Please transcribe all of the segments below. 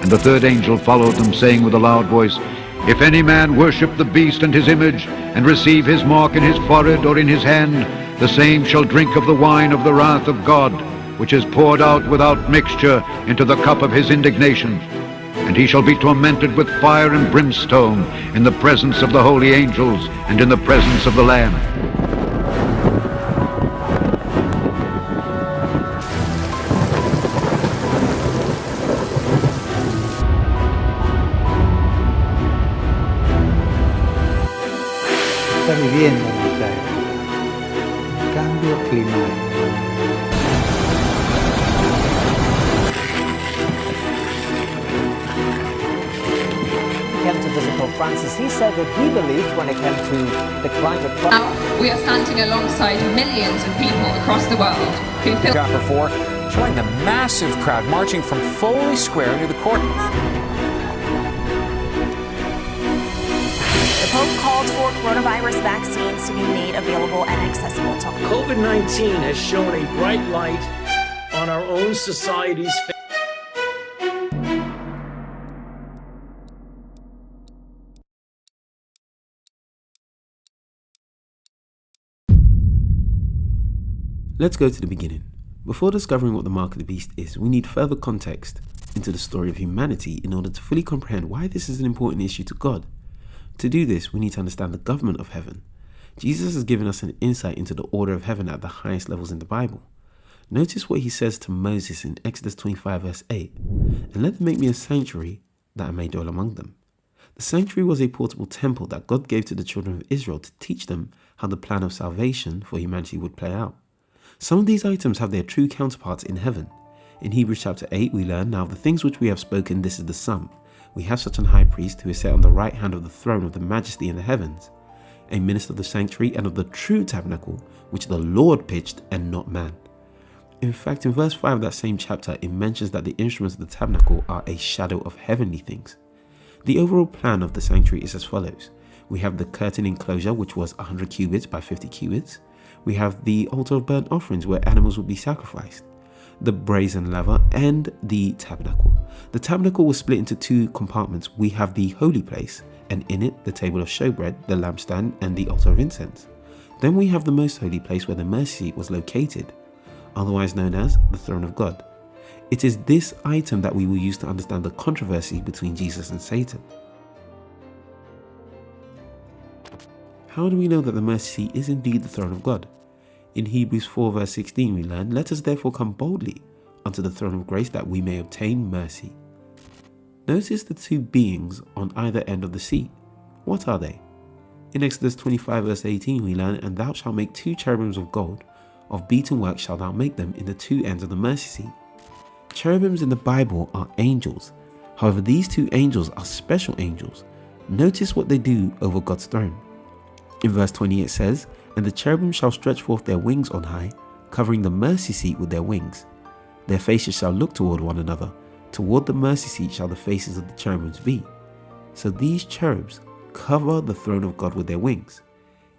And the third angel followed them, saying with a loud voice, If any man worship the beast and his image, and receive his mark in his forehead or in his hand, the same shall drink of the wine of the wrath of God, which is poured out without mixture into the cup of his indignation. And he shall be tormented with fire and brimstone in the presence of the holy angels and in the presence of the Lamb. Está viviendo en Israel cambio climático. Came to visit Pope Francis, he said that he believed when it came to the climate crisis. Now we are standing alongside millions of people across the world who feel Chapter 4, showing the massive crowd marching from Foley Square to the court. The Pope called for coronavirus vaccines to be made available and accessible to all. COVID-19 has shown a bright light on our own society's Let's go to the beginning. Before discovering what the mark of the beast is, we need further context into the story of humanity in order to fully comprehend why this is an important issue to God. To do this, we need to understand the government of heaven. Jesus has given us an insight into the order of heaven at the highest levels in the Bible. Notice what he says to Moses in Exodus 25 verse 8, "And let them make me a sanctuary that I may dwell among them." The sanctuary was a portable temple that God gave to the children of Israel to teach them how the plan of salvation for humanity would play out. Some of these items have their true counterparts in heaven. In Hebrews chapter 8 we learn, "Now of the things which we have spoken, this is the sum. We have such an high priest who is set on the right hand of the throne of the majesty in the heavens, a minister of the sanctuary and of the true tabernacle, which the Lord pitched and not man." In fact, in verse 5 of that same chapter, it mentions that the instruments of the tabernacle are a shadow of heavenly things. The overall plan of the sanctuary is as follows. We have the curtain enclosure, which was 100 cubits by 50 cubits. We have the altar of burnt offerings where animals would be sacrificed, the brazen laver, and the tabernacle. The tabernacle was split into two compartments. We have the holy place, and in it the table of showbread, the lampstand, and the altar of incense. Then we have the most holy place where the mercy seat was located, otherwise known as the throne of God. It is this item that we will use to understand the controversy between Jesus and Satan. How do we know that the mercy seat is indeed the throne of God? In Hebrews 4 verse 16 we learn, "Let us therefore come boldly unto the throne of grace that we may obtain mercy." Notice the two beings on either end of the seat. What are they? In Exodus 25 verse 18 we learn, "And thou shalt make 2 cherubims of gold, of beaten work shalt thou make them in the 2 ends of the mercy seat." Cherubims in the Bible are angels. However, these 2 angels are special angels. Notice what they do over God's throne. In verse 20 it says, "And the cherubim shall stretch forth their wings on high, covering the mercy seat with their wings. Their faces shall look toward one another. Toward the mercy seat shall the faces of the cherubims be." So these cherubs cover the throne of God with their wings.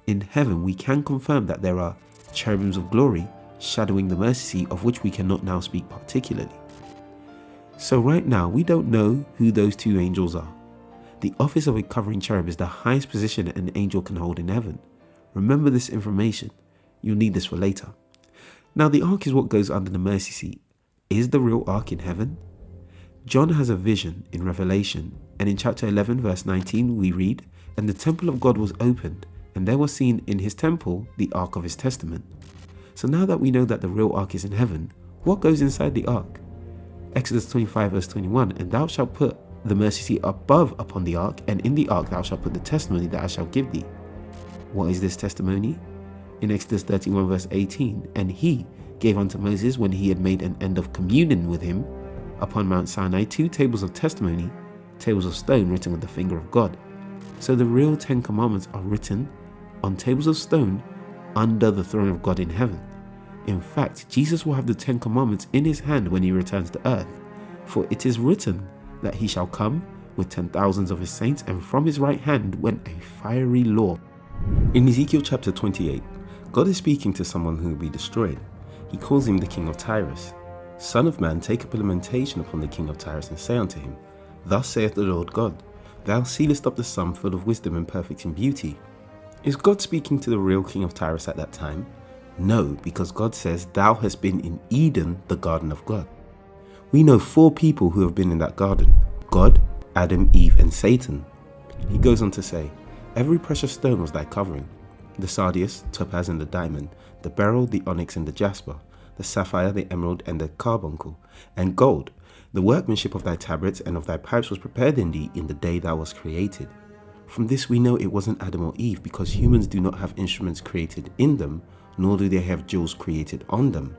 In heaven we can confirm that there are cherubims of glory shadowing the mercy seat, of which we cannot now speak particularly. So right now we don't know who those 2 angels are. The office of a covering cherub is the highest position an angel can hold in heaven. Remember this information. You'll need this for later. Now the ark is what goes under the mercy seat. Is the real ark in heaven? John has a vision in Revelation, and in chapter 11 verse 19 we read, "And the temple of God was opened, and there was seen in his temple the ark of his testament." So now that we know that the real ark is in heaven, what goes inside the ark? Exodus 25 verse 21, "And thou shalt put the mercy seat above upon the ark, and in the ark thou shalt put the testimony that I shall give thee." What is this testimony? In Exodus 31 verse 18, "And he gave unto Moses, when he had made an end of communion with him, upon Mount Sinai 2 tables of testimony, tables of stone written with the finger of God." So the real 10 commandments are written on tables of stone under the throne of God in heaven. In fact, Jesus will have the 10 commandments in his hand when he returns to earth. For it is written that he shall come with 10,000s of his saints, and from his right hand went a fiery law. In Ezekiel chapter 28, God is speaking to someone who will be destroyed. He calls him the king of Tyrus. "Son of man, take up a lamentation upon the king of Tyrus, and say unto him, Thus saith the Lord God, Thou sealest up the sum full of wisdom and perfect in beauty. Is God speaking to the real king of Tyrus at that time? No, because God says, Thou hast been in Eden, the garden of God. We know 4 people who have been in that garden: God, Adam, Eve, and Satan. He goes on to say, Every precious stone was thy covering: the sardius, topaz, and the diamond, the beryl, the onyx, and the jasper, the sapphire, the emerald, and the carbuncle, and gold. The workmanship of thy tabrets and of thy pipes was prepared in thee in the day thou wast created. From this we know it wasn't Adam or Eve, because humans do not have instruments created in them, nor do they have jewels created on them.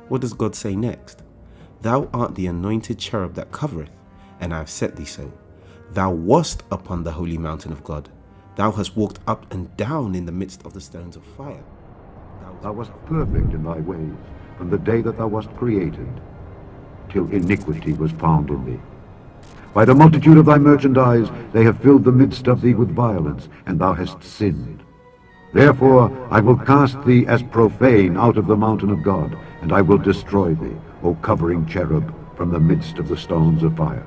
What does God say next? Thou art the anointed cherub that covereth, and I have set thee so. Thou wast upon the holy mountain of God. Thou hast walked up and down in the midst of the stones of fire. Thou wast perfect in thy ways from the day that thou wast created, till iniquity was found in thee. By the multitude of thy merchandise they have filled the midst of thee with violence, and thou hast sinned. Therefore I will cast thee as profane out of the mountain of God, and I will destroy thee, O covering cherub, from the midst of the stones of fire.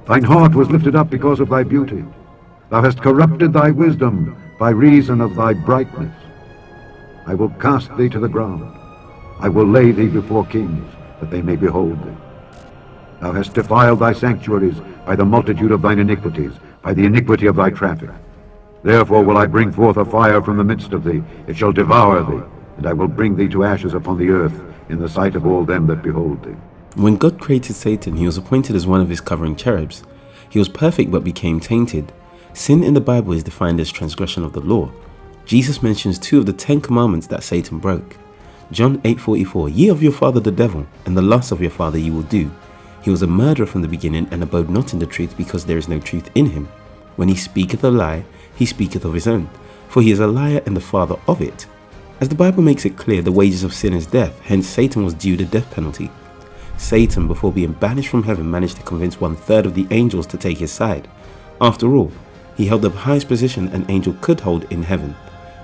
Thine heart was lifted up because of thy beauty. Thou hast corrupted thy wisdom by reason of thy brightness. I will cast thee to the ground. I will lay thee before kings, that they may behold thee. Thou hast defiled thy sanctuaries by the multitude of thine iniquities, by the iniquity of thy traffic. Therefore will I bring forth a fire from the midst of thee, it shall devour thee, and I will bring thee to ashes upon the earth, in the sight of all them that behold thee. When God created Satan, he was appointed as one of his covering cherubs. He was perfect but became tainted. Sin in the Bible is defined as transgression of the law. Jesus mentions 2 of the 10 commandments that Satan broke. John 8:44, Ye of your father the devil, and the lusts of your father ye will do. He was a murderer from the beginning, and abode not in the truth, because there is no truth in him. When he speaketh a lie, he speaketh of his own, for he is a liar and the father of it. As the Bible makes it clear, the wages of sin is death, hence Satan was due the death penalty. Satan, before being banished from heaven, managed to convince 1/3 of the angels to take his side. After all, he held the highest position an angel could hold in heaven,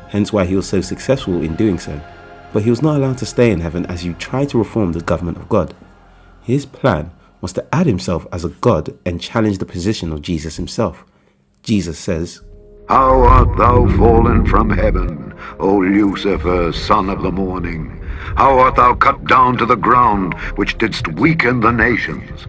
hence why he was so successful in doing so. But he was not allowed to stay in heaven, as he tried to reform the government of God. His plan was to add himself as a god and challenge the position of Jesus himself. Jesus says, How art thou fallen from heaven, O Lucifer, son of the morning? How art thou cut down to the ground, which didst weaken the nations?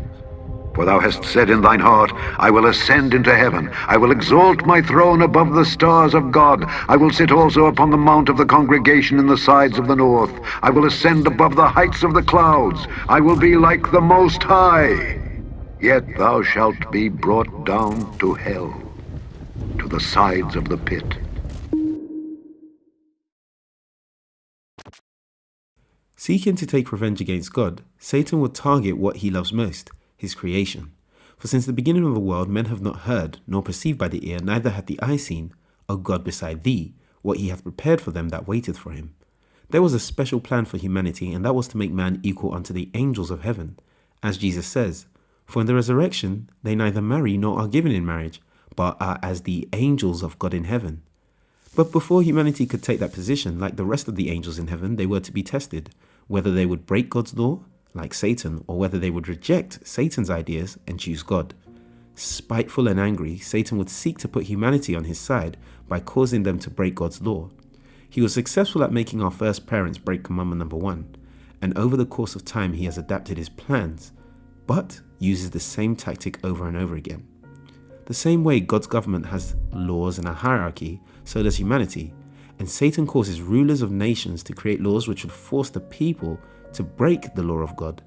For thou hast said in thine heart, I will ascend into heaven. I will exalt my throne above the stars of God. I will sit also upon the mount of the congregation in the sides of the north. I will ascend above the heights of the clouds. I will be like the Most High. Yet thou shalt be brought down to hell, to the sides of the pit. Seeking to take revenge against God, Satan would target what he loves most, his creation. For since the beginning of the world, men have not heard, nor perceived by the ear, neither hath the eye seen, O God, beside thee, what he hath prepared for them that waiteth for him. There was a special plan for humanity, and that was to make man equal unto the angels of heaven. As Jesus says, For in the resurrection they neither marry nor are given in marriage, but are as the angels of God in heaven. But before humanity could take that position, like the rest of the angels in heaven, they were to be tested, whether they would break God's law, like Satan, or whether they would reject Satan's ideas and choose God. Spiteful and angry, Satan would seek to put humanity on his side by causing them to break God's law. He was successful at making our first parents break commandment number 1, and over the course of time he has adapted his plans, but uses the same tactic over and over again. The same way God's government has laws and a hierarchy, so does humanity, and Satan causes rulers of nations to create laws which would force the people to break the law of God.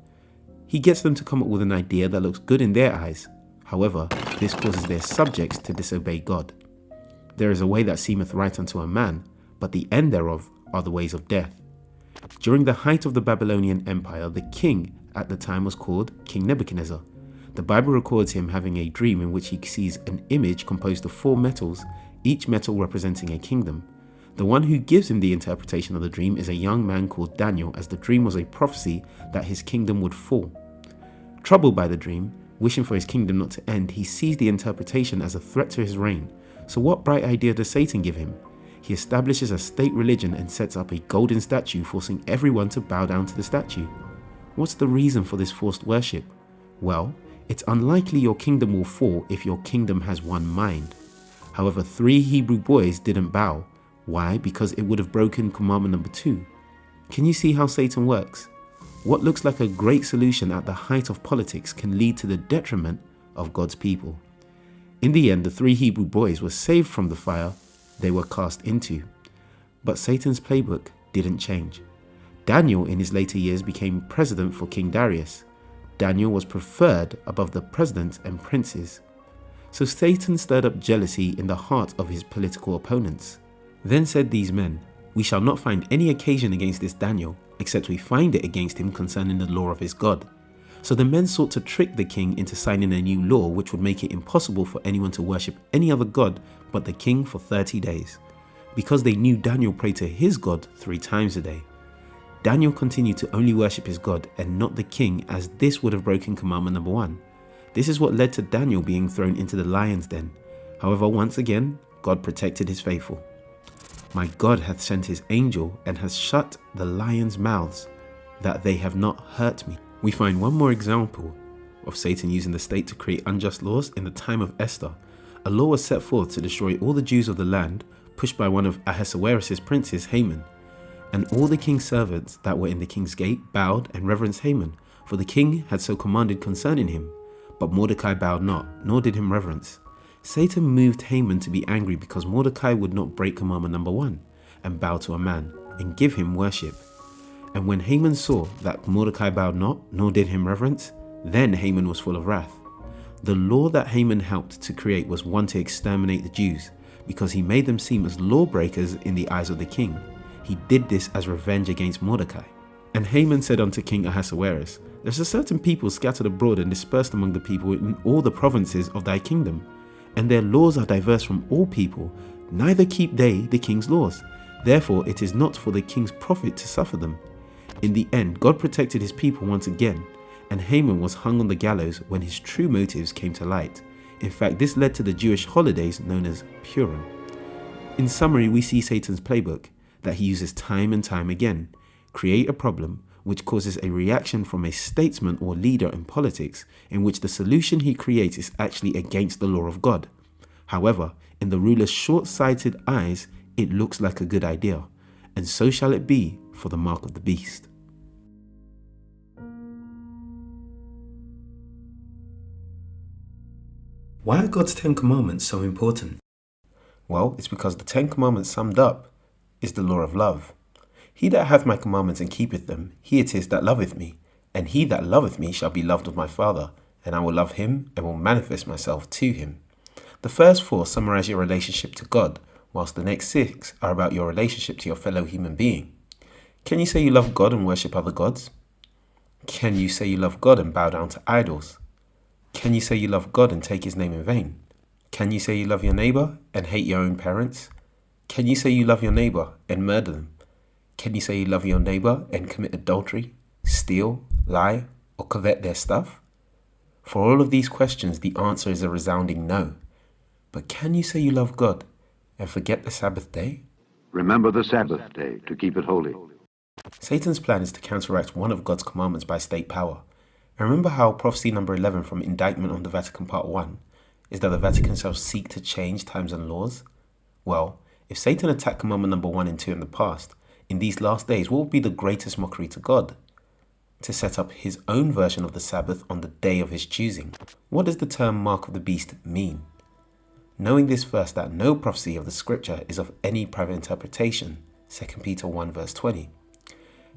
He gets them to come up with an idea that looks good in their eyes. However, this causes their subjects to disobey God. There is a way that seemeth right unto a man, but the end thereof are the ways of death. During the height of the Babylonian Empire, the king at the time was called King Nebuchadnezzar. The Bible records him having a dream in which he sees an image composed of 4 metals, each metal representing a kingdom. The one who gives him the interpretation of the dream is a young man called Daniel, as the dream was a prophecy that his kingdom would fall. Troubled by the dream, wishing for his kingdom not to end, he sees the interpretation as a threat to his reign. So what bright idea does Satan give him? He establishes a state religion and sets up a golden statue, forcing everyone to bow down to the statue. What's the reason for this forced worship? Well, It's unlikely your kingdom will fall if your kingdom has one mind. However, 3 Hebrew boys didn't bow. Why? Because it would have broken commandment number 2. Can you see how Satan works? What looks like a great solution at the height of politics can lead to the detriment of God's people. In the end, the 3 Hebrew boys were saved from the fire they were cast into. But Satan's playbook didn't change. Daniel in his later years became president for King Darius. Daniel was preferred above the presidents and princes. So Satan stirred up jealousy in the heart of his political opponents. Then said these men, "We shall not find any occasion against this Daniel, except we find it against him concerning the law of his God." So the men sought to trick the king into signing a new law which would make it impossible for anyone to worship any other god but the king for 30 days. Because they knew Daniel prayed to his God 3 times a day. Daniel continued to only worship his God and not the king, as this would have broken commandment number 1. This is what led to Daniel being thrown into the lion's den. However, once again, God protected his faithful. "My God hath sent his angel and has shut the lions' mouths, that they have not hurt me." We find one more example of Satan using the state to create unjust laws in the time of Esther. A law was set forth to destroy all the Jews of the land, pushed by one of Ahasuerus' princes, Haman. And all the king's servants that were in the king's gate bowed and reverenced Haman, for the king had so commanded concerning him. But Mordecai bowed not, nor did him reverence. Satan moved Haman to be angry because Mordecai would not break commandment number 1 and bow to a man and give him worship. And when Haman saw that Mordecai bowed not, nor did him reverence, then Haman was full of wrath. The law that Haman helped to create was one to exterminate the Jews, because he made them seem as lawbreakers in the eyes of the king. He did this as revenge against Mordecai. And Haman said unto King Ahasuerus, "There is a certain people scattered abroad and dispersed among the people in all the provinces of thy kingdom, and their laws are diverse from all people, neither keep they the king's laws. Therefore it is not for the king's profit to suffer them." In the end, God protected his people once again, and Haman was hung on the gallows when his true motives came to light. In fact, this led to the Jewish holidays known as Purim. In summary, we see Satan's playbook that he uses time and time again. Create a problem which causes a reaction from a statesman or leader in politics, in which the solution he creates is actually against the law of God. However, in the ruler's short-sighted eyes, it looks like a good idea, and so shall it be for the mark of the beast. Why are God's 10 commandments so important? Well, it's because the 10 commandments summed up is the law of love. "He that hath my commandments and keepeth them, he it is that loveth me. And he that loveth me shall be loved of my Father, and I will love him and will manifest myself to him." The first 4 summarize your relationship to God, whilst the next 6 are about your relationship to your fellow human being. Can you say you love God and worship other gods? Can you say you love God and bow down to idols? Can you say you love God and take his name in vain? Can you say you love your neighbor and hate your own parents? Can you say you love your neighbor and murder them? Can you say you love your neighbor and commit adultery, steal, lie, or covet their stuff? For all of these questions, the answer is a resounding no. But can you say you love God and forget the Sabbath day? Remember the Sabbath day to keep it holy. Satan's plan is to counteract one of God's commandments by state power. And remember how prophecy number 11 from Indictment on the Vatican Part 1 is that the Vatican shall seek to change times and laws? Well, if Satan attacked commandment number 1 and 2 in the past, in these last days, what would be the greatest mockery to God? To set up his own version of the Sabbath on the day of his choosing. What does the term mark of the beast mean? Knowing this first, that no prophecy of the scripture is of any private interpretation, 2 Peter 1 verse 20.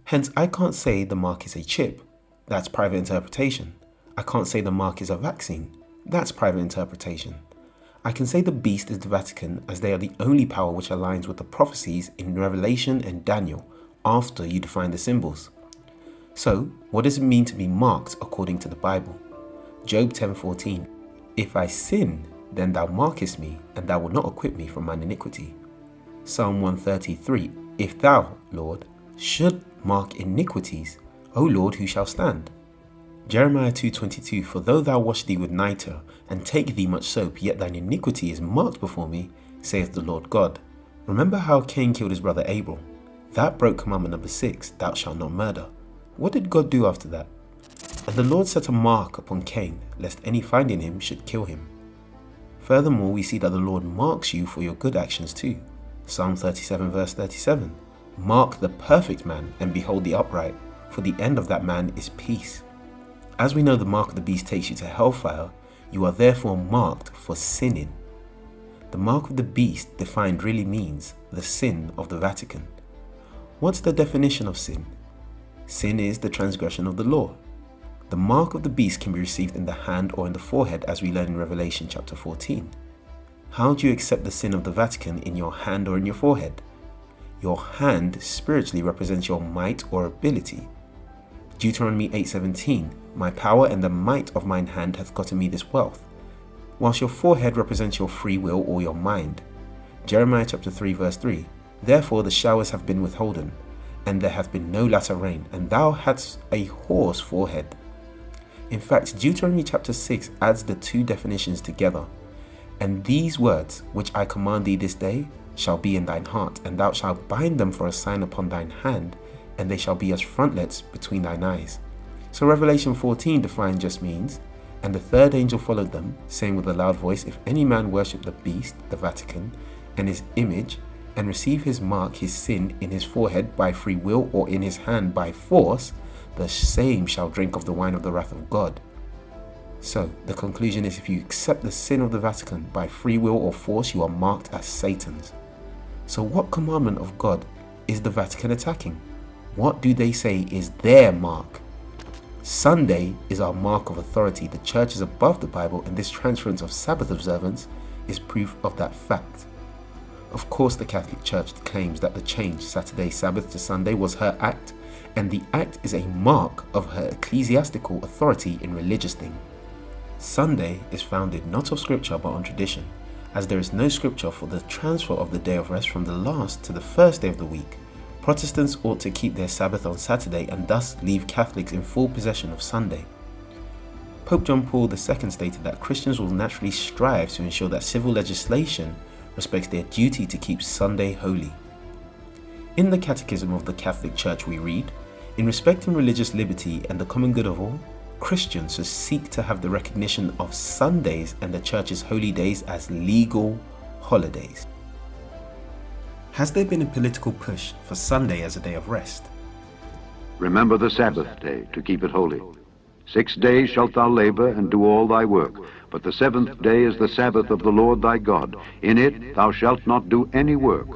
Hence, I can't say the mark is a chip. That's private interpretation. I can't say the mark is a vaccine. That's private interpretation. I can say the beast is the Vatican, as they are the only power which aligns with the prophecies in Revelation and Daniel after you define the symbols. So, what does it mean to be marked according to the Bible? Job 10:14. "If I sin, then thou markest me, and thou wilt not acquit me from mine iniquity." Psalm 133. "If thou, Lord, should mark iniquities, O Lord, who shall stand?" Jeremiah 2:22. "For though thou wash thee with nitre, and take thee much soap, yet thine iniquity is marked before me, saith the Lord God." Remember how Cain killed his brother Abel? That broke commandment number 6, "Thou shalt not murder." What did God do after that? And the Lord set a mark upon Cain, lest any finding him should kill him. Furthermore, we see that the Lord marks you for your good actions too. Psalm 37 verse 37. Mark the perfect man, and behold the upright, for the end of that man is peace. As we know the mark of the beast takes you to hellfire, you are therefore marked for sinning. The mark of the beast defined really means the sin of the Vatican. What's the definition of sin? Sin is the transgression of the law. The mark of the beast can be received in the hand or in the forehead, as we learn in Revelation chapter 14. How do you accept the sin of the Vatican in your hand or in your forehead? Your hand spiritually represents your might or ability. Deuteronomy 8:17, my power and the might of mine hand hath gotten me this wealth. Whilst your forehead represents your free will or your mind. Jeremiah chapter 3 verse 3, therefore the showers have been withholden, and there hath been no latter rain, and thou hadst a hoarse forehead. In fact, Deuteronomy chapter 6 adds the two definitions together. And these words, which I command thee this day, shall be in thine heart, and thou shalt bind them for a sign upon thine hand, and they shall be as frontlets between thine eyes. So Revelation 14 defined just means, and the third angel followed them, saying with a loud voice, if any man worship the beast, the Vatican, and his image, and receive his mark, his sin, in his forehead by free will, or in his hand by force, the same shall drink of the wine of the wrath of God. So, the conclusion is, if you accept the sin of the Vatican by free will or force, you are marked as Satan's. So what commandment of God is the Vatican attacking? What do they say is their mark? Sunday is our mark of authority. The church is above the Bible, and this transference of Sabbath observance is proof of that fact. Of course, the Catholic Church claims that the change Saturday Sabbath to Sunday was her act, and the act is a mark of her ecclesiastical authority in religious things. Sunday is founded not of scripture but on tradition, as there is no scripture for the transfer of the day of rest from the last to the first day of the week. Protestants ought to keep their Sabbath on Saturday and thus leave Catholics in full possession of Sunday. Pope John Paul II stated that Christians will naturally strive to ensure that civil legislation respects their duty to keep Sunday holy. In the Catechism of the Catholic Church we read, in respecting religious liberty and the common good of all, Christians should seek to have the recognition of Sundays and the Church's holy days as legal holidays. Has there been a political push for Sunday as a day of rest? Remember the Sabbath day to keep it holy. 6 days shalt thou labor and do all thy work, but the seventh day is the Sabbath of the Lord thy God. In it thou shalt not do any work,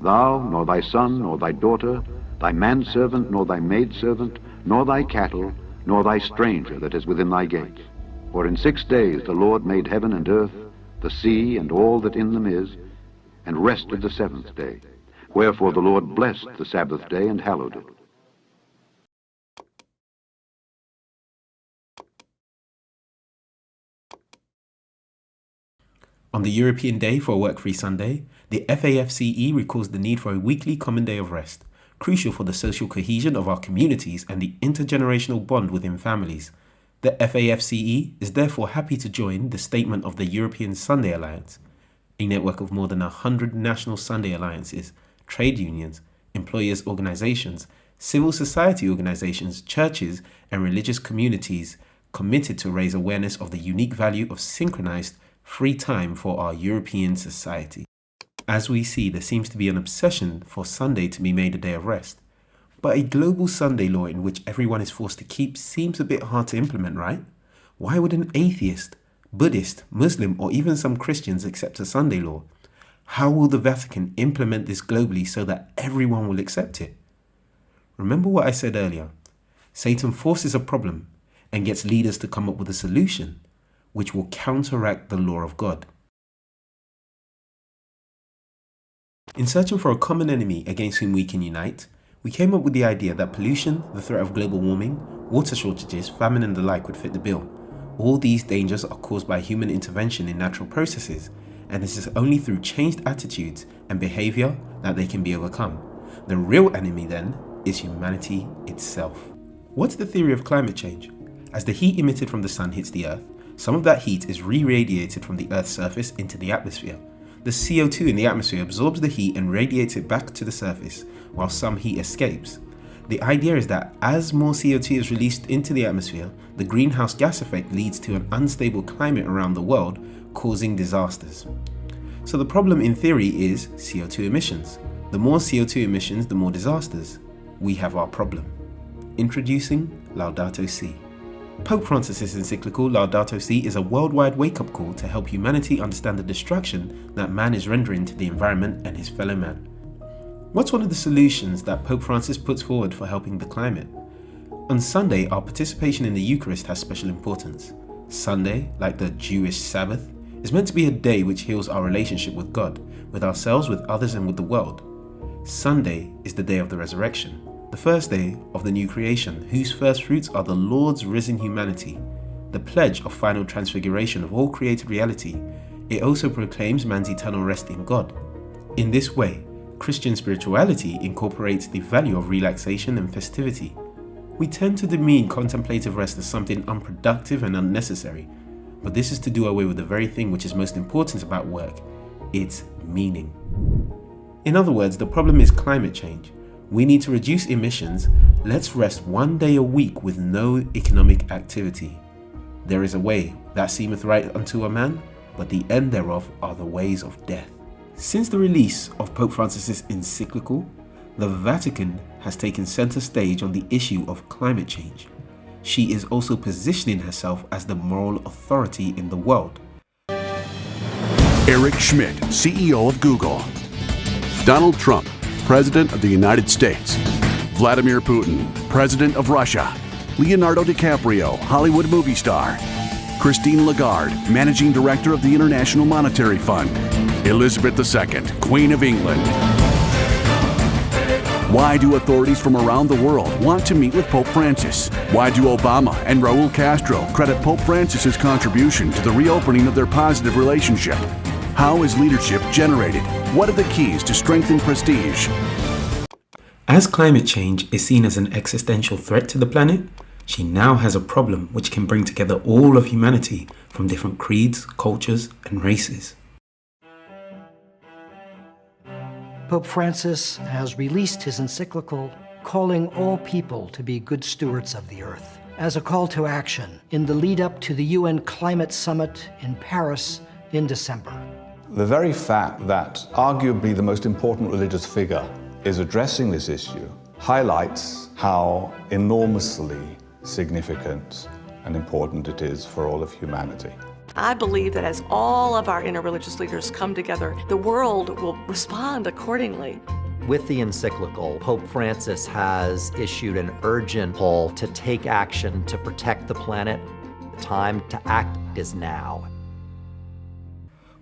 thou, nor thy son, nor thy daughter, thy manservant, nor thy maidservant, nor thy cattle, nor thy stranger that is within thy gates. For in 6 days the Lord made heaven and earth, the sea, and all that in them is, and rested the seventh day. Wherefore the Lord blessed the Sabbath day and hallowed it. On the European Day for a Work-Free Sunday, the FAFCE recalls the need for a weekly common day of rest, crucial for the social cohesion of our communities and the intergenerational bond within families. The FAFCE is therefore happy to join the statement of the European Sunday Alliance, a network of more than 100 national Sunday alliances, trade unions, employers' organizations, civil society organizations, churches, and religious communities committed to raise awareness of the unique value of synchronized free time for our European society. As we see, there seems to be an obsession for Sunday to be made a day of rest. But a global Sunday law in which everyone is forced to keep seems a bit hard to implement, right? Why would an atheist, Buddhist, Muslim, or even some Christians accept a Sunday law? How will the Vatican implement this globally so that everyone will accept it? Remember what I said earlier. Satan forces a problem and gets leaders to come up with a solution which will counteract the law of God. In searching for a common enemy against whom we can unite, we came up with the idea that pollution, the threat of global warming, water shortages, famine and the like would fit the bill. All these dangers are caused by human intervention in natural processes, and it is only through changed attitudes and behavior that they can be overcome. The real enemy then is humanity itself. What's the theory of climate change? As the heat emitted from the sun hits the earth, some of that heat is re-radiated from the earth's surface into the atmosphere. The CO2 in the atmosphere absorbs the heat and radiates it back to the surface, while some heat escapes. The idea is that as more CO2 is released into the atmosphere, the greenhouse gas effect leads to an unstable climate around the world, causing disasters. So the problem in theory is CO2 emissions. The more CO2 emissions, the more disasters. We have our problem. Introducing Laudato Si. Pope Francis's encyclical Laudato Si is a worldwide wake-up call to help humanity understand the destruction that man is rendering to the environment and his fellow man. What's one of the solutions that Pope Francis puts forward for helping the climate? On Sunday, our participation in the Eucharist has special importance. Sunday, like the Jewish Sabbath, is meant to be a day which heals our relationship with God, with ourselves, with others, and with the world. Sunday is the day of the resurrection, the first day of the new creation, whose first fruits are the Lord's risen humanity, the pledge of final transfiguration of all created reality. It also proclaims man's eternal rest in God. In this way, Christian spirituality incorporates the value of relaxation and festivity. We tend to demean contemplative rest as something unproductive and unnecessary, but this is to do away with the very thing which is most important about work, its meaning. In other words, the problem is climate change. We need to reduce emissions. Let's rest one day a week with no economic activity. There is a way that seemeth right unto a man, but the end thereof are the ways of death. Since the release of Pope Francis's encyclical, the Vatican has taken center stage on the issue of climate change. She is also positioning herself as the moral authority in the world. Eric Schmidt, CEO of Google. Donald Trump, President of the United States. Vladimir Putin, President of Russia. Leonardo DiCaprio, Hollywood movie star. Christine Lagarde, Managing Director of the International Monetary Fund. Elizabeth II, Queen of England. Why do authorities from around the world want to meet with Pope Francis? Why do Obama and Raul Castro credit Pope Francis's contribution to the reopening of their positive relationship? How is leadership generated? What are the keys to strengthen prestige? As climate change is seen as an existential threat to the planet, she now has a problem which can bring together all of humanity from different creeds, cultures, and races. Pope Francis has released his encyclical calling all people to be good stewards of the earth as a call to action in the lead up to the UN Climate Summit in Paris in December. The very fact that arguably the most important religious figure is addressing this issue highlights how enormously significant and important it is for all of humanity. I believe that as all of our interreligious leaders come together, the world will respond accordingly. With the encyclical, Pope Francis has issued an urgent call to take action to protect the planet. The time to act is now.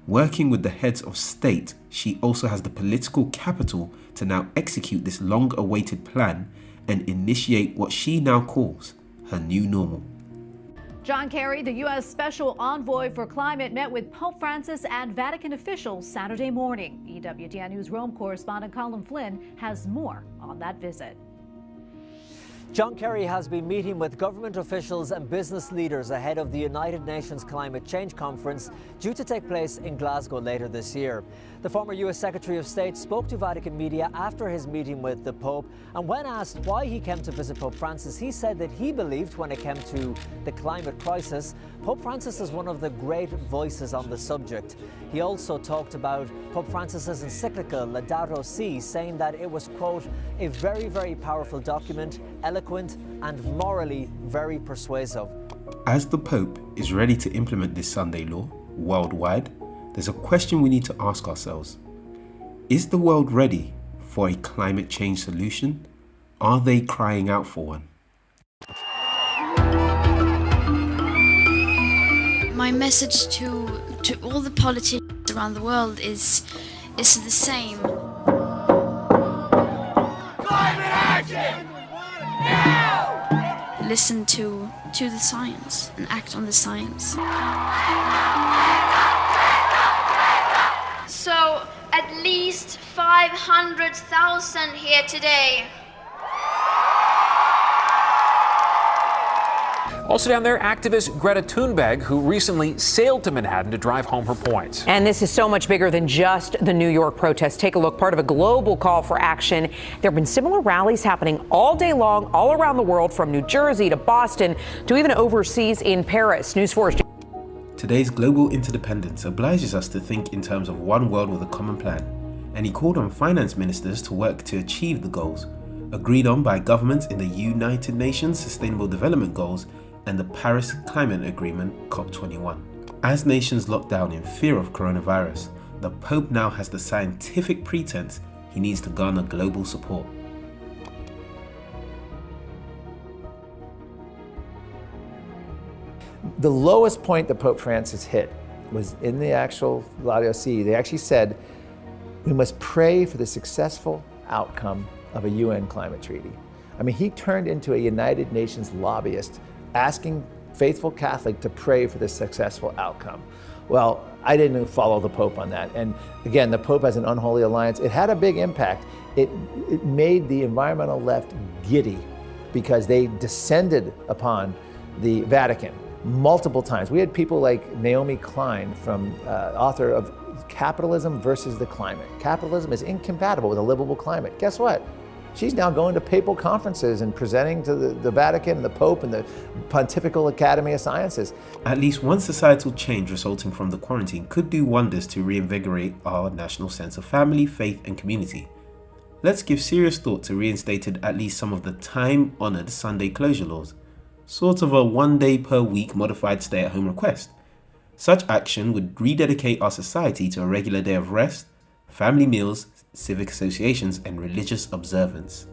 Working with the heads of state, she also has the political capital to now execute this long-awaited plan and initiate what she now calls her new normal. John Kerry, the U.S. Special Envoy for Climate, met with Pope Francis and Vatican officials Saturday morning. EWTN News Rome correspondent Colin Flynn has more on that visit. John Kerry has been meeting with government officials and business leaders ahead of the United Nations Climate Change Conference due to take place in Glasgow later this year. The former U.S. Secretary of State spoke to Vatican media after his meeting with the Pope, and when asked why he came to visit Pope Francis, he said that he believed when it came to the climate crisis, Pope Francis is one of the great voices on the subject. He also talked about Pope Francis's encyclical Laudato Si, saying that it was, quote, a very, very powerful document, eloquent and morally very persuasive. As the Pope is ready to implement this Sunday law worldwide, there's a question we need to ask ourselves. Is the world ready for a climate change solution? Are they crying out for one? My message to all the politicians around the world is the same. Climate action! Now! Listen to the science and act on the science. So, at least 500,000 here today. Also down there, activist Greta Thunberg, who recently sailed to Manhattan to drive home her point. And this is so much bigger than just the New York protests. Take a look, part of a global call for action. There have been similar rallies happening all day long, all around the world, from New Jersey to Boston to even overseas in Paris. News 4's Today's global interdependence obliges us to think in terms of one world with a common plan, and he called on finance ministers to work to achieve the goals agreed on by governments in the United Nations Sustainable Development Goals and the Paris Climate Agreement COP21. As nations lock down in fear of coronavirus, the Pope now has the scientific pretense he needs to garner global support. The lowest point that Pope Francis hit was in the actual Laudato Si. They actually said, we must pray for the successful outcome of a UN climate treaty. I mean, he turned into a United Nations lobbyist asking faithful Catholic to pray for the successful outcome. Well, I didn't follow the Pope on that. And again, the Pope has an unholy alliance. It had a big impact. It made the environmental left giddy because they descended upon the Vatican multiple times. We had people like Naomi Klein, author of Capitalism versus the Climate. Capitalism is incompatible with a livable climate. Guess what? She's now going to papal conferences and presenting to the Vatican and the Pope and the Pontifical Academy of Sciences. At least one societal change resulting from the quarantine could do wonders to reinvigorate our national sense of family, faith and community. Let's give serious thought to reinstating at least some of the time-honoured Sunday closure laws. Sort of a 1 day per week modified stay-at-home request. Such action would rededicate our society to a regular day of rest, family meals, civic associations, and religious observance.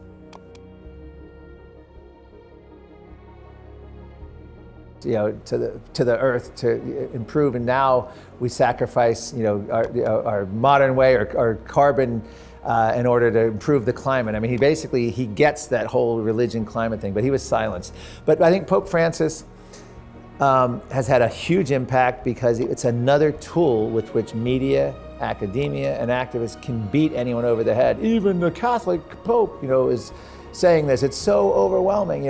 To the earth to improve, and now we sacrifice our modern way, our carbon in order to improve the climate. I mean, he gets that whole religion climate thing, but he was silenced. But I think Pope Francis has had a huge impact because it's another tool with which media, academia, and activists can beat anyone over the head. Even the Catholic Pope, is saying this. It's so overwhelming.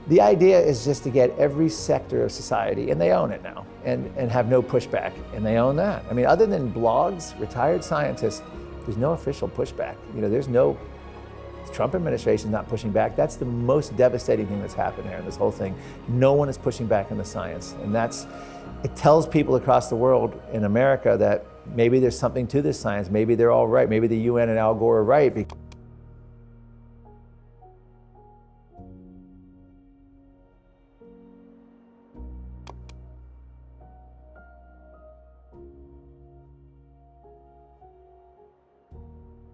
The idea is just to get every sector of society, and they own it now, and have no pushback, and they own that. I mean, other than blogs, retired scientists, there's no official pushback. There's no, the Trump administration is not pushing back. That's the most devastating thing that's happened here in this whole thing. No one is pushing back on the science. And it tells people across the world in America that maybe there's something to this science. Maybe they're all right. Maybe the UN and Al Gore are right.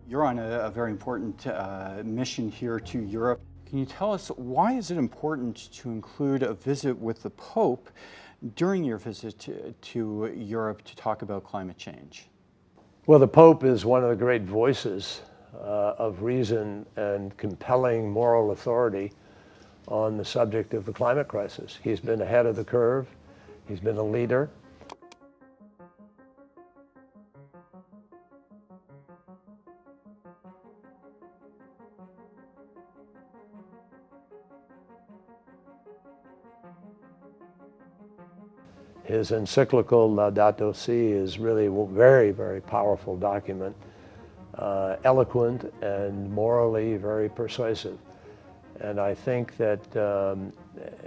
You're on a very important mission here to Europe. Can you tell us why is it important to include a visit with the Pope during your visit to Europe to talk about climate change? Well, the Pope is one of the great voices of reason and compelling moral authority on the subject of the climate crisis. He's been ahead of the curve. He's been a leader. His encyclical Laudato Si is really a very, very powerful document, eloquent and morally very persuasive. And I think that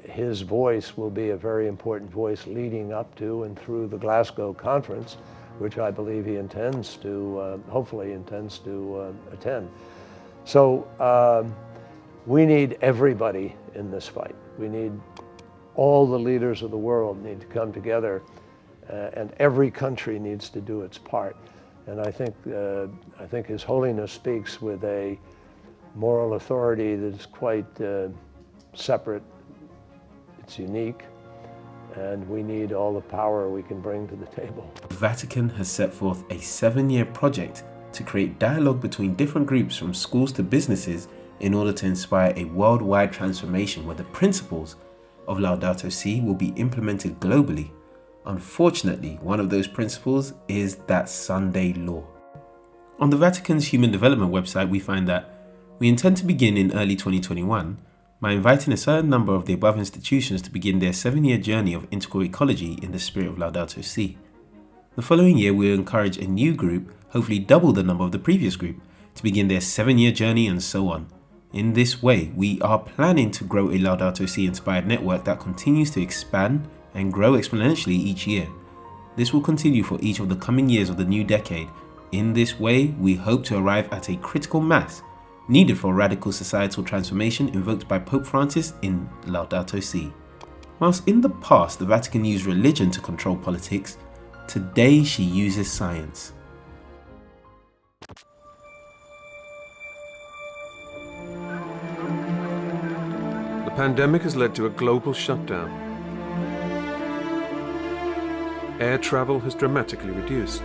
his voice will be a very important voice leading up to and through the Glasgow conference, which I believe he intends to, hopefully intends to attend. So we need everybody in this fight. We need all the leaders of the world need to come together, and every country needs to do its part. And I think His Holiness speaks with a moral authority that is quite separate. It's unique, and we need all the power we can bring to the table. The Vatican has set forth a 7-year project to create dialogue between different groups from schools to businesses in order to inspire a worldwide transformation where the principles of Laudato Si will be implemented globally. Unfortunately, one of those principles is that Sunday law. On the Vatican's Human Development website, we find that we intend to begin in early 2021 by inviting a certain number of the above institutions to begin their 7-year journey of integral ecology in the spirit of Laudato Si. The following year, we will encourage a new group, hopefully double the number of the previous group, to begin their 7-year journey and so on. In this way, we are planning to grow a Laudato Si inspired network that continues to expand and grow exponentially each year. This will continue for each of the coming years of the new decade. In this way, we hope to arrive at a critical mass needed for radical societal transformation invoked by Pope Francis in Laudato Si. Whilst in the past the Vatican used religion to control politics, today she uses science. The pandemic has led to a global shutdown. Air travel has dramatically reduced.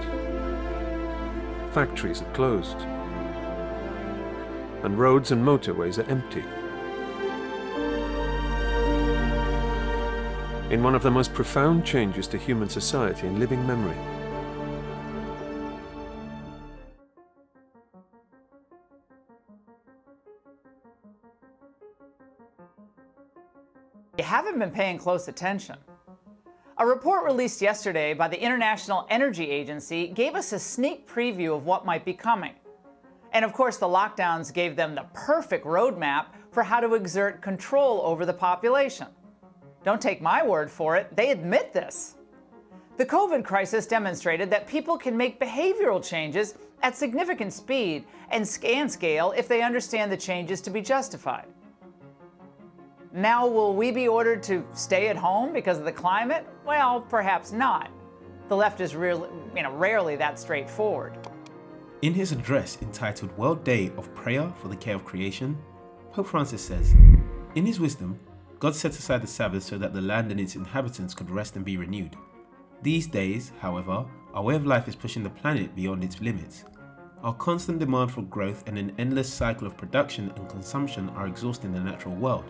Factories have closed. And roads and motorways are empty. In one of the most profound changes to human society in living memory. You haven't been paying close attention. A report released yesterday by the International Energy Agency gave us a sneak preview of what might be coming. And of course, the lockdowns gave them the perfect roadmap for how to exert control over the population. Don't take my word for it, they admit this. The COVID crisis demonstrated that people can make behavioral changes at significant speed and scale if they understand the changes to be justified. Now, will we be ordered to stay at home because of the climate? Well, perhaps not. The left is rarely that straightforward. In his address entitled World Day of Prayer for the Care of Creation, Pope Francis says, "In his wisdom, God set aside the Sabbath so that the land and its inhabitants could rest and be renewed. These days, however, our way of life is pushing the planet beyond its limits. Our constant demand for growth and an endless cycle of production and consumption are exhausting the natural world.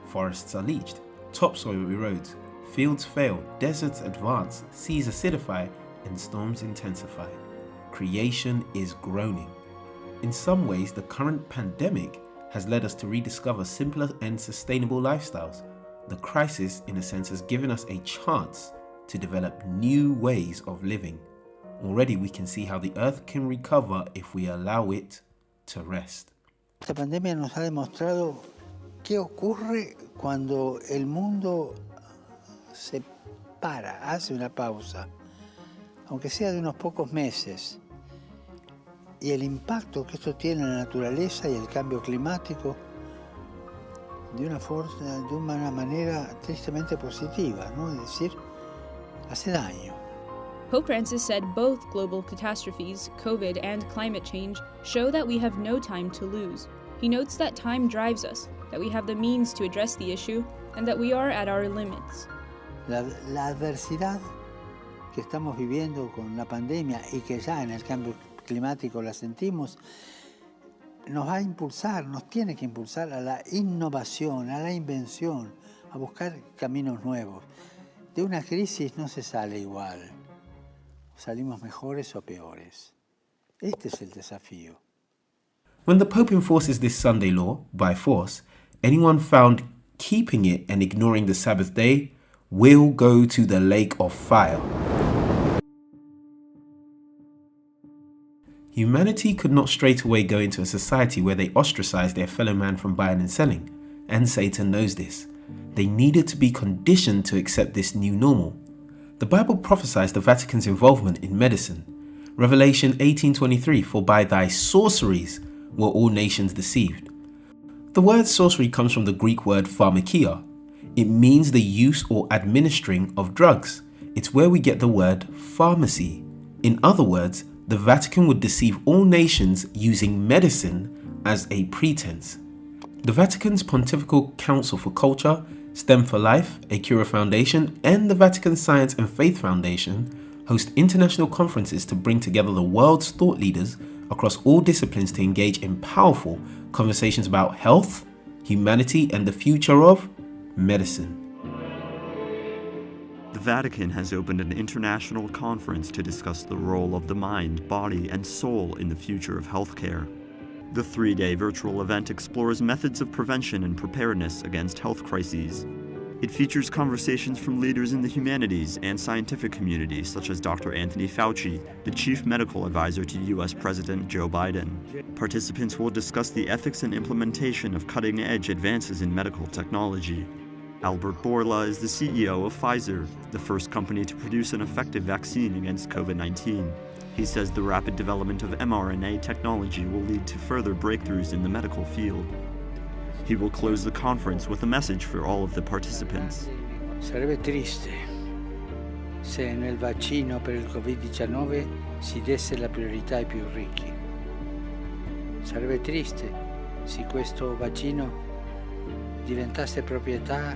Forests are leached, topsoil erodes, fields fail, deserts advance, seas acidify, and storms intensify. Creation is groaning. In some ways, the current pandemic has led us to rediscover simpler and sustainable lifestyles. The crisis, in a sense, has given us a chance to develop new ways of living. Already we can see how the earth can recover if we allow it to rest." Esta pandemia nos ha demostrado qué ocurre cuando el mundo se para, hace una pausa, aunque sea de unos pocos meses, y el impacto que esto tiene en la naturaleza y el cambio climático de una manera tristemente positiva, ¿no? Es decir, hace daño. Pope Francis said both global catastrophes, COVID and climate change, show that we have no time to lose. He notes that time drives us, that we have the means to address the issue, and that we are at our limits. La adversidad que estamos viviendo con la pandemia y que ya en el cambio climático la sentimos, nos va a impulsar, nos tiene que impulsar a la innovación, a la invención, a buscar caminos nuevos. De una crisis no se sale igual. Salimos mejores o peores. Este es el desafío. When the Pope enforces this Sunday law by force, anyone found keeping it and ignoring the Sabbath day will go to the lake of fire. Humanity could not straight away go into a society where they ostracize their fellow man from buying and selling, and Satan knows this. They needed to be conditioned to accept this new normal. The Bible prophesies the Vatican's involvement in medicine. Revelation 18:23, "For by thy sorceries were all nations deceived." The word sorcery comes from the Greek word pharmakia. It means the use or administering of drugs. It's where we get the word pharmacy. In other words, the Vatican would deceive all nations using medicine as a pretense. The Vatican's Pontifical Council for Culture, STEM for Life, a Cura Foundation, and the Vatican Science and Faith Foundation host international conferences to bring together the world's thought leaders across all disciplines to engage in powerful conversations about health, humanity, and the future of medicine. The Vatican has opened an international conference to discuss the role of the mind, body, and soul in the future of healthcare. The 3-day virtual event explores methods of prevention and preparedness against health crises. It features conversations from leaders in the humanities and scientific communities, such as Dr. Anthony Fauci, the chief medical advisor to U.S. President Joe Biden. Participants will discuss the ethics and implementation of cutting-edge advances in medical technology. Albert Bourla is the CEO of Pfizer, the first company to produce an effective vaccine against COVID-19. He says the rapid development of mRNA technology will lead to further breakthroughs in the medical field. He will close the conference with a message for all of the participants. Sarebbe triste se nel vaccino per il Covid-19 si desse la priorità ai più ricchi. Sarebbe triste se questo vaccino diventasse proprietà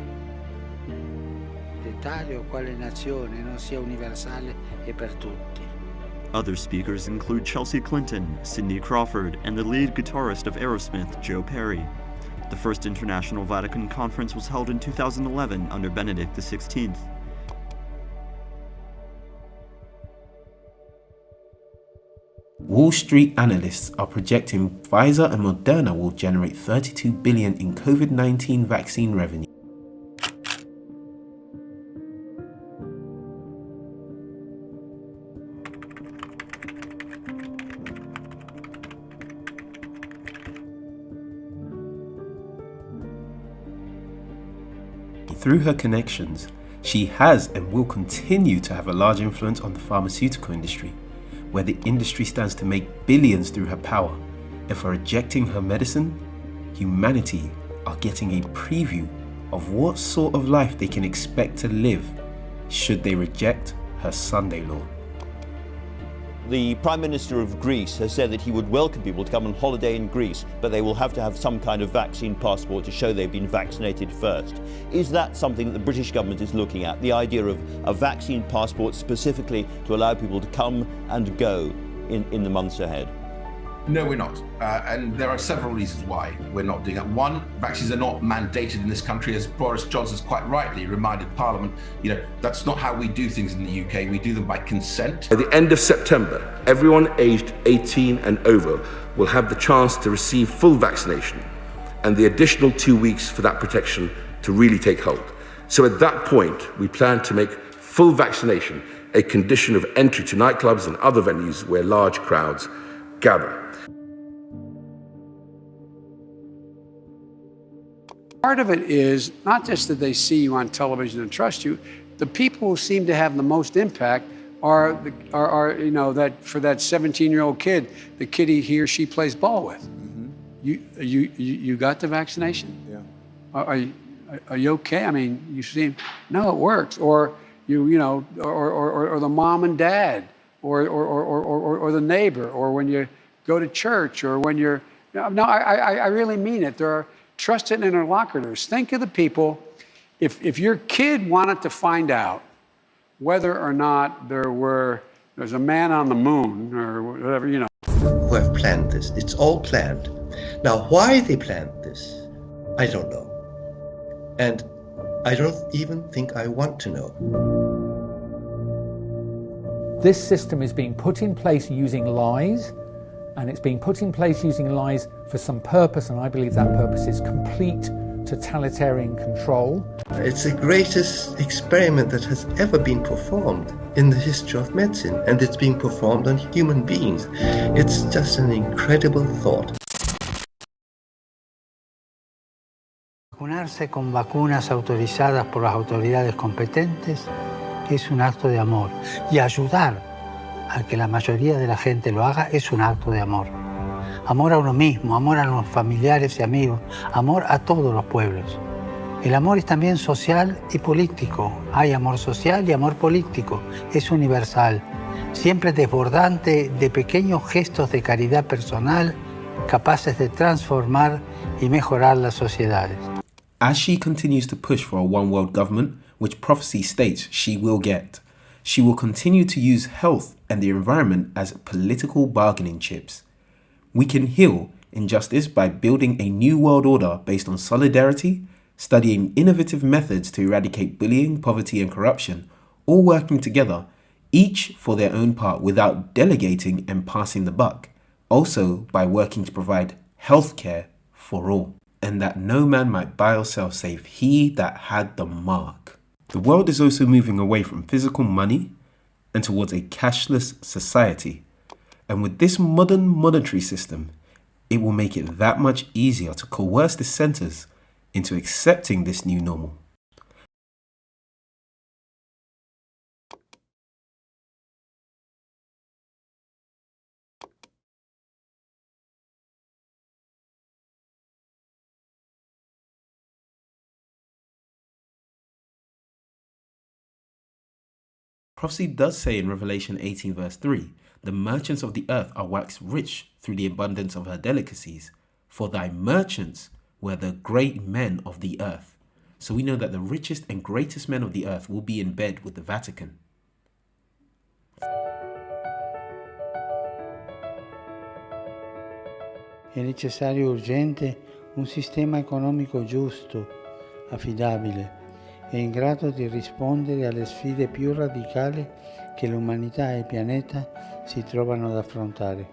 di tale o quale nazione, non sia universale e per tutti. Other speakers include Chelsea Clinton, Cindy Crawford, and the lead guitarist of Aerosmith, Joe Perry. The first International Vatican Conference was held in 2011 under Benedict XVI. Wall Street analysts are projecting Pfizer and Moderna will generate $32 billion in COVID-19 vaccine revenue. Through her connections, she has and will continue to have a large influence on the pharmaceutical industry, where the industry stands to make billions through her power. And for rejecting her medicine, humanity are getting a preview of what sort of life they can expect to live should they reject her Sunday law. The Prime Minister of Greece has said that he would welcome people to come on holiday in Greece, but they will have to have some kind of vaccine passport to show they've been vaccinated first. Is that something that the British government is looking at, the idea of a vaccine passport specifically to allow people to come and go in the months ahead? No, we're not. And there are several reasons why we're not doing that. One, vaccines are not mandated in this country, as Boris Johnson's quite rightly reminded Parliament. That's not how we do things in the UK. We do them by consent. At the end of September, everyone aged 18 and over will have the chance to receive full vaccination and the additional 2 weeks for that protection to really take hold. So at that point, we plan to make full vaccination a condition of entry to nightclubs and other venues where large crowds gather. Part of it is not just that they see you on television and trust you. The people who seem to have the most impact are that for that 17-year-old kid, the kid he or she plays ball with. Mm-hmm. You got the vaccination? Yeah. Are you okay? I mean, you seem no, it works. Or or the mom and dad, or the neighbor, or when you go to church, or when you're I really mean it. There are trusted interlocutors. Think of the people, if your kid wanted to find out whether or not there's a man on the moon or whatever, Who have planned this. It's all planned. Now, why they planned this, I don't know. And I don't even think I want to know. This system is being put in place using lies, and it's being put in place using lies for some purpose, and I believe that purpose is complete totalitarian control. It's the greatest experiment that has ever been performed in the history of medicine, and it's being performed on human beings. It's just an incredible thought. Vacunarse con vacunas autorizadas por las autoridades competentes es un acto de amor, y ayudar a que la mayoría de la gente lo haga es un acto de amor. Amor a uno mismo, amor a los familiares y amigos, amor a todos los pueblos. El amor es también social y político. Hay amor social y amor político. Es universal, siempre desbordante de pequeños gestos de caridad personal capaces de transformar y mejorar las sociedades. As she continues to push for a one world government, which prophecy states she will get, she will continue to use health and the environment as political bargaining chips. We can heal injustice by building a new world order based on solidarity, studying innovative methods to eradicate bullying, poverty and corruption, all working together, each for their own part without delegating and passing the buck. Also by working to provide healthcare for all, and that no man might buy or sell save he that had the mark. The world is also moving away from physical money and towards a cashless society. And with this modern monetary system, it will make it that much easier to coerce dissenters into accepting this new normal. Prophecy does say in Revelation 18 verse 3, the merchants of the earth are waxed rich through the abundance of her delicacies, for thy merchants were the great men of the earth. So we know that the richest and greatest men of the earth will be in bed with the Vatican. È necessario urgente un sistema economico giusto, affidabile e in grado di rispondere alle sfide più radicali che l'umanità e il pianeta si trovano ad affrontare.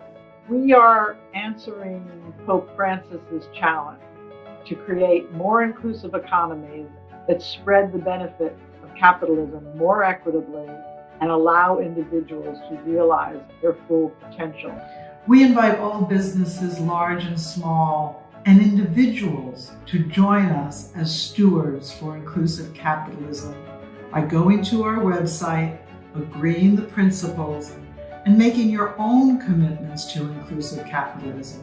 We are answering Pope Francis's challenge to create more inclusive economies that spread the benefits of capitalism more equitably and allow individuals to realize their full potential. We invite all businesses, large and small, and individuals to join us as stewards for inclusive capitalism by going to our website, agreeing the principles, and making your own commitments to inclusive capitalism.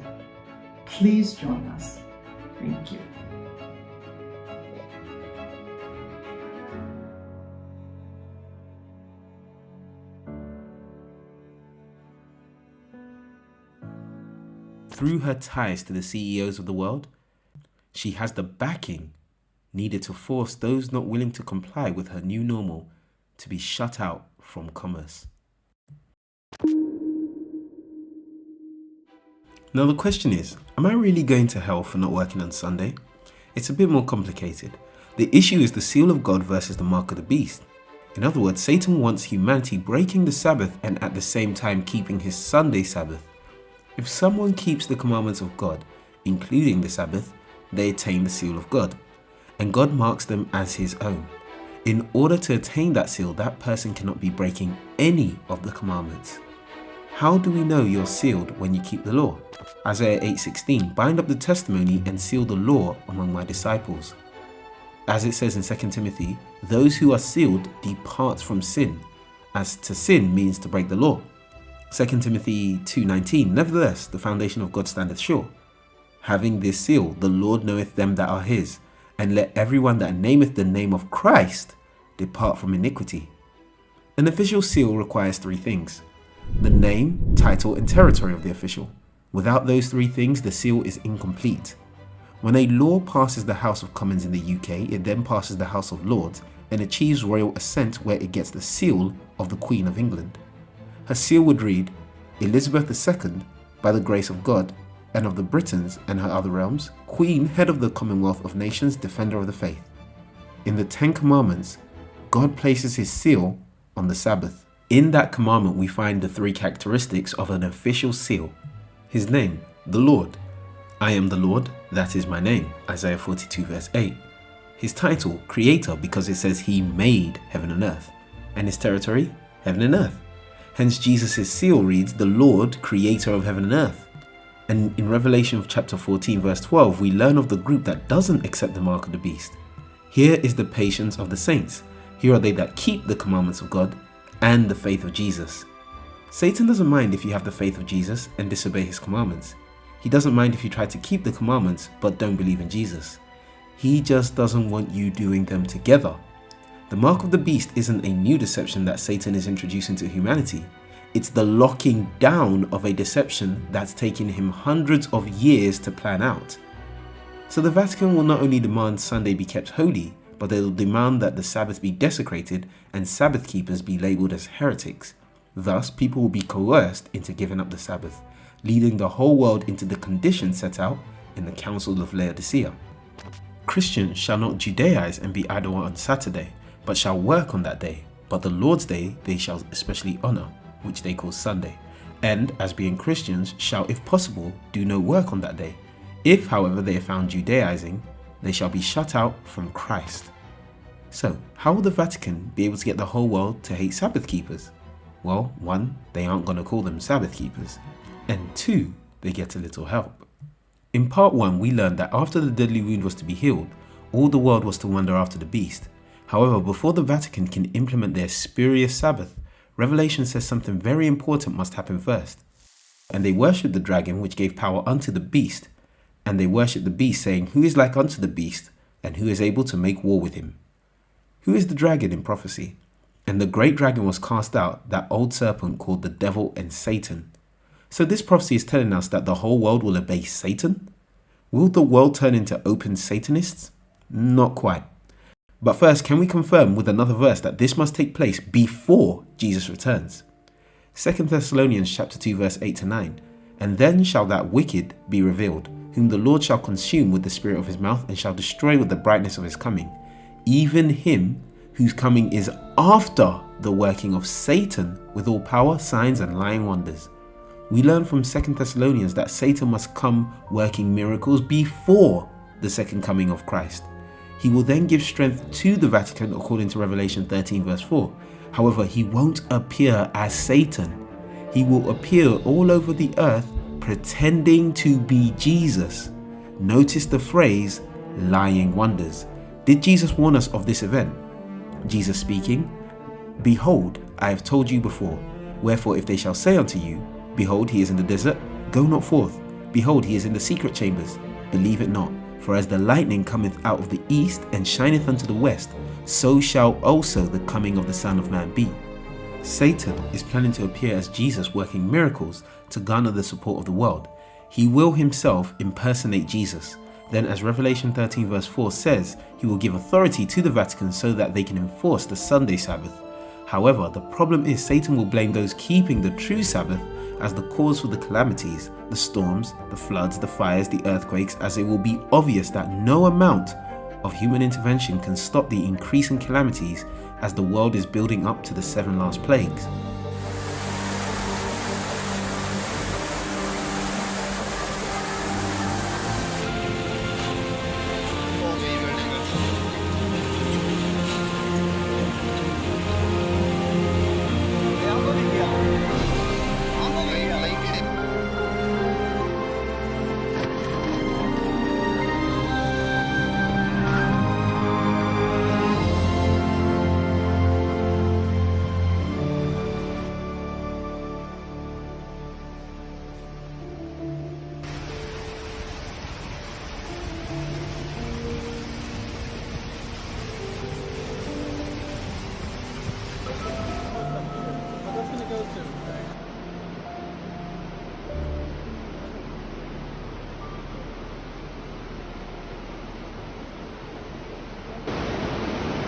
Please join us. Thank you. Through her ties to the CEOs of the world, she has the backing needed to force those not willing to comply with her new normal to be shut out from commerce. Now the question is, am I really going to hell for not working on Sunday? It's a bit more complicated. The issue is the seal of God versus the mark of the beast. In other words, Satan wants humanity breaking the Sabbath and at the same time keeping his Sunday Sabbath. If someone keeps the commandments of God, including the Sabbath, they attain the seal of God, and God marks them as his own. In order to attain that seal, that person cannot be breaking any of the commandments. How do we know you're sealed when you keep the law? Isaiah 8:16, bind up the testimony and seal the law among my disciples. As it says in 2 Timothy, those who are sealed depart from sin, as to sin means to break the law. 2 Timothy 2:19, nevertheless, the foundation of God standeth sure. Having this seal, the Lord knoweth them that are his, and let everyone that nameth the name of Christ depart from iniquity. An official seal requires three things: the name, title, and territory of the official. Without those three things, the seal is incomplete. When a law passes the House of Commons in the UK, it then passes the House of Lords and achieves royal assent, where it gets the seal of the Queen of England. Her seal would read, Elizabeth II, by the grace of God, and of the Britons and her other realms, Queen, head of the Commonwealth of Nations, defender of the faith. In the 10 Commandments, God places his seal on the Sabbath. In that commandment, we find the three characteristics of an official seal. His name, the Lord. I am the Lord, that is my name, Isaiah 42 verse 8. His title, Creator, because it says he made heaven and earth. And his territory, heaven and earth. Hence Jesus' seal reads, the Lord, creator of heaven and earth. And in Revelation chapter 14 verse 12, we learn of the group that doesn't accept the mark of the beast. Here is the patience of the saints. Here are they that keep the commandments of God and the faith of Jesus. Satan doesn't mind if you have the faith of Jesus and disobey his commandments. He doesn't mind if you try to keep the commandments but don't believe in Jesus. He just doesn't want you doing them together. The mark of the beast isn't a new deception that Satan is introducing to humanity. It's the locking down of a deception that's taken him hundreds of years to plan out. So the Vatican will not only demand Sunday be kept holy, but they'll demand that the Sabbath be desecrated and Sabbath keepers be labeled as heretics. Thus, people will be coerced into giving up the Sabbath, leading the whole world into the conditions set out in the Council of Laodicea. Christians shall not Judaize and be idle on Saturday, but shall work on that day. But the Lord's day they shall especially honor, which they call Sunday. And, as being Christians, shall, if possible, do no work on that day, If, however, they are found Judaizing, they shall be shut out from Christ. So, how will the Vatican be able to get the whole world to hate Sabbath keepers? Well, 1, they aren't going to call them Sabbath keepers, and 2, they get a little help. In part 1, we learned that after the deadly wound was to be healed, all the world was to wander after the beast. However, before the Vatican can implement their spurious Sabbath, Revelation says something very important must happen first. And they worshipped the dragon, which gave power unto the beast, and they worshipped the beast, saying, Who is like unto the beast, and who is able to make war with him? Who is the dragon in prophecy? And the great dragon was cast out, that old serpent called the devil and Satan. So this prophecy is telling us that the whole world will obey Satan? Will the world turn into open Satanists? Not quite. But first, can we confirm with another verse that this must take place before Jesus returns? 2 Thessalonians chapter 2 verse 8 to 9. And then shall that wicked be revealed, whom the Lord shall consume with the spirit of his mouth, and shall destroy with the brightness of his coming, even him whose coming is after the working of Satan with all power, signs, and lying wonders. We learn from 2 Thessalonians that Satan must come working miracles before the second coming of Christ. He will then give strength to the Vatican according to Revelation 13 verse 4. However, he won't appear as Satan. He will appear all over the earth pretending to be Jesus. Notice the phrase, lying wonders. Did Jesus warn us of this event? Jesus speaking, Behold, I have told you before. Wherefore, if they shall say unto you, Behold, he is in the desert, go not forth. Behold, he is in the secret chambers, believe it not. For as the lightning cometh out of the east, and shineth unto the west, so shall also the coming of the Son of Man be. Satan is planning to appear as Jesus, working miracles to garner the support of the world. He will himself impersonate Jesus. Then, as Revelation 13 verse 4 says, he will give authority to the Vatican so that they can enforce the Sunday Sabbath. However, the problem is Satan will blame those keeping the true Sabbath as the cause for the calamities, the storms, the floods, the fires, the earthquakes, as it will be obvious that no amount of human intervention can stop the increasing calamities as the world is building up to the 7 last plagues.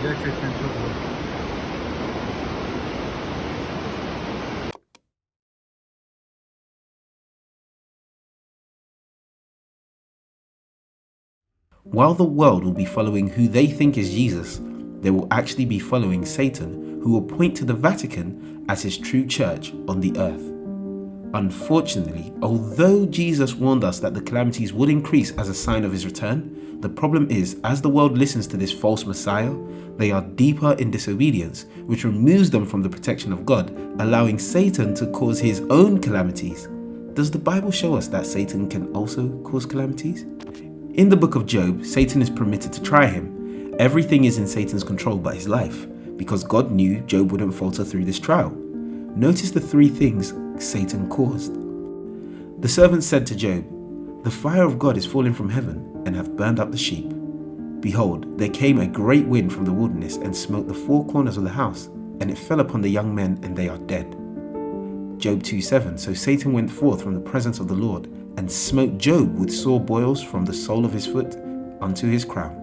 Gerçekten çok zor. While the world will be following who they think is Jesus, they will actually be following Satan, who will point to the Vatican as his true church on the earth. Unfortunately, although Jesus warned us that the calamities would increase as a sign of his return, the problem is, as the world listens to this false Messiah, they are deeper in disobedience, which removes them from the protection of God, allowing Satan to cause his own calamities. Does the Bible show us that Satan can also cause calamities? In the book of Job, Satan is permitted to try him. Everything is in Satan's control but his life, because God knew Job wouldn't falter through this trial. Notice the 3 things Satan caused. The servant said to Job, "The fire of God is fallen from heaven and hath burned up the sheep. Behold, there came a great wind from the wilderness and smote the 4 corners of the house, and it fell upon the young men, and they are dead." Job 2:7, so Satan went forth from the presence of the Lord and smote Job with sore boils from the sole of his foot unto his crown.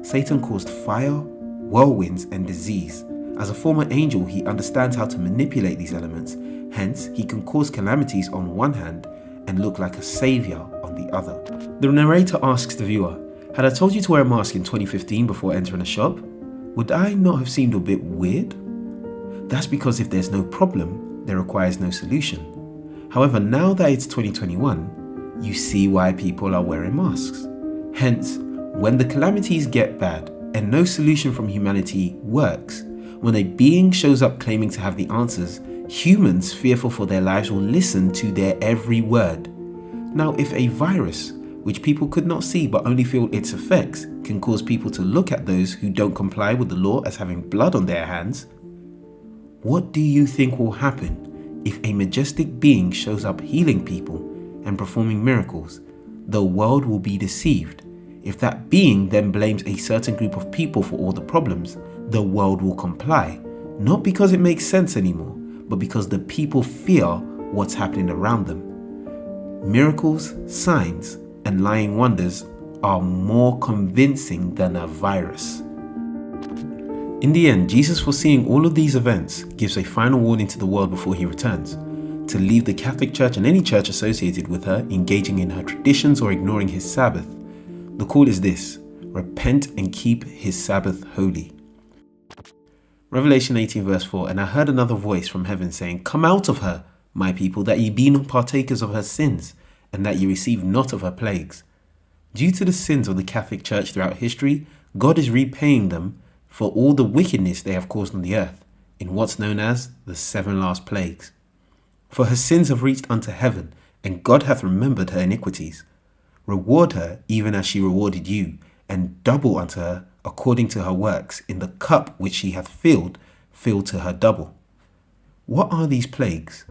Satan caused fire, whirlwinds, and disease. As a former angel, he understands how to manipulate these elements. Hence, he can cause calamities on one hand and look like a savior on the other. The narrator asks the viewer, "Had I told you to wear a mask in 2015 before entering a shop, would I not have seemed a bit weird?" That's because if there's no problem, there requires no solution. However, now that it's 2021, you see why people are wearing masks. Hence, when the calamities get bad and no solution from humanity works, when a being shows up claiming to have the answers, humans fearful for their lives will listen to their every word. Now, if a virus, which people could not see but only feel its effects, can cause people to look at those who don't comply with the law as having blood on their hands, what do you think will happen if a majestic being shows up healing people and performing miracles? The world will be deceived. If that being then blames a certain group of people for all the problems, the world will comply, not because it makes sense anymore, but because the people fear what's happening around them. Miracles, signs, and lying wonders are more convincing than a virus. In the end, Jesus, foreseeing all of these events, gives a final warning to the world before he returns, to leave the Catholic Church and any church associated with her engaging in her traditions or ignoring his Sabbath. The call is this: repent and keep his Sabbath holy. Revelation 18 verse 4, and I heard another voice from heaven saying, Come out of her, my people, that ye be not partakers of her sins, and that ye receive not of her plagues. Due to the sins of the Catholic Church throughout history, God is repaying them for all the wickedness they have caused on the earth, in what's known as the 7 last plagues. For her sins have reached unto heaven, and God hath remembered her iniquities. Reward her even as she rewarded you, and double unto her according to her works. In the cup which she hath filled, fill to her double. What are these plagues?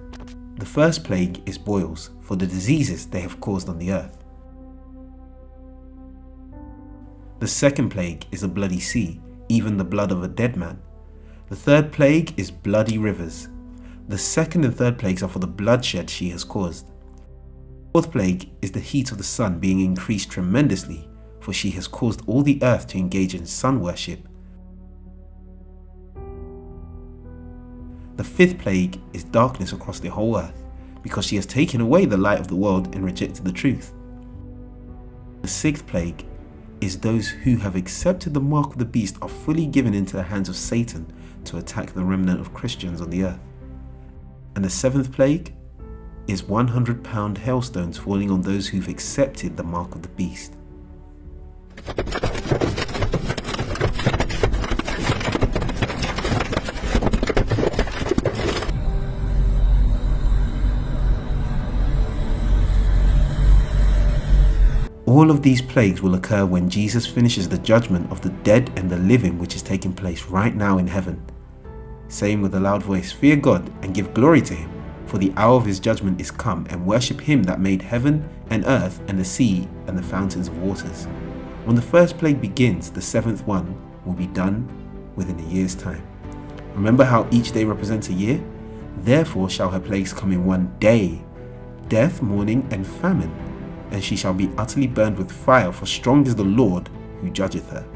The first plague is boils, for the diseases they have caused on the earth. The second plague is a bloody sea, even the blood of a dead man. The third plague is bloody rivers. The second and third plagues are for the bloodshed she has caused. The fourth plague is the heat of the sun being increased tremendously, for she has caused all the earth to engage in sun worship. The fifth plague is darkness across the whole earth, because she has taken away the light of the world and rejected the truth. The sixth plague is those who have accepted the mark of the beast are fully given into the hands of Satan to attack the remnant of Christians on the earth. And the seventh plague is 100-pound hailstones falling on those who've accepted the mark of the beast. All of these plagues will occur when Jesus finishes the judgment of the dead and the living, which is taking place right now in heaven, saying with a loud voice, Fear God and give glory to him, for the hour of his judgment is come, and worship him that made heaven and earth and the sea and the fountains of waters. When the first plague begins, the seventh one will be done within a year's time. Remember how each day represents a year? Therefore shall her plagues come in one day, death, mourning, and famine. And she shall be utterly burned with fire, for strong is the Lord who judgeth her.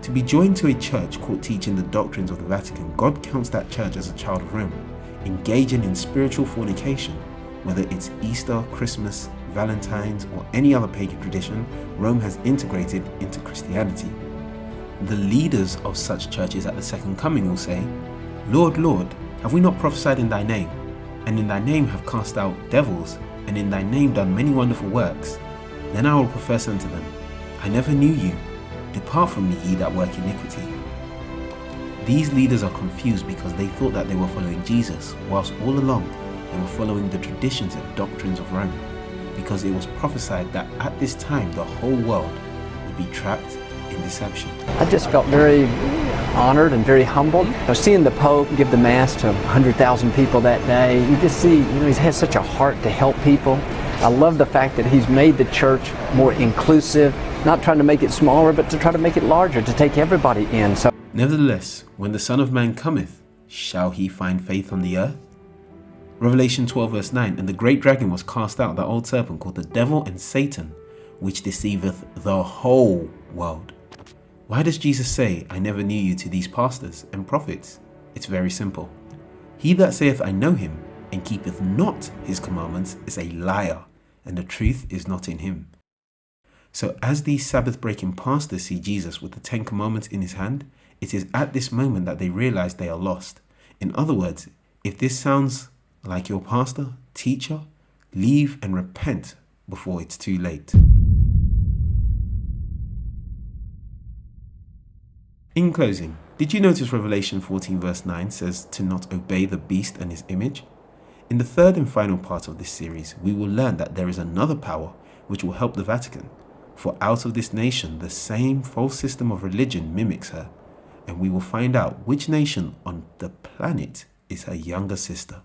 To be joined to a church caught teaching the doctrines of the Vatican, God counts that church as a child of Rome, engaging in spiritual fornication. Whether it's Easter, Christmas, Valentine's, or any other pagan tradition, Rome has integrated into Christianity. The leaders of such churches at the second coming will say, Lord, Lord, have we not prophesied in thy name? And in thy name have cast out devils, and in thy name done many wonderful works? Then I will profess unto them, I never knew you. Depart from me, ye that work iniquity. These leaders are confused because they thought that they were following Jesus, whilst all along they were following the traditions and doctrines of Rome, because it was prophesied that at this time the whole world would be trapped in deception. I just felt very honored and very humbled. Seeing the Pope give the Mass to 100,000 people that day, you just see, he has such a heart to help people. I love the fact that he's made the church more inclusive, not trying to make it smaller, but to try to make it larger, to take everybody in. So, nevertheless, when the Son of Man cometh, shall he find faith on the earth? Revelation 12 verse 9, and the great dragon was cast out, that old serpent called the devil and Satan, which deceiveth the whole world. Why does Jesus say, I never knew you, to these pastors and prophets? It's very simple. He that saith, I know him, and keepeth not his commandments, is a liar, and the truth is not in him. So as these Sabbath-breaking pastors see Jesus with the 10 Commandments in his hand, it is at this moment that they realize they are lost. In other words, if this sounds like your pastor, teacher, leave and repent before it's too late. In closing, did you notice Revelation 14 verse 9 says to not obey the beast and his image? In the third and final part of this series, we will learn that there is another power which will help the Vatican. For out of this nation, the same false system of religion mimics her, and we will find out which nation on the planet is her younger sister.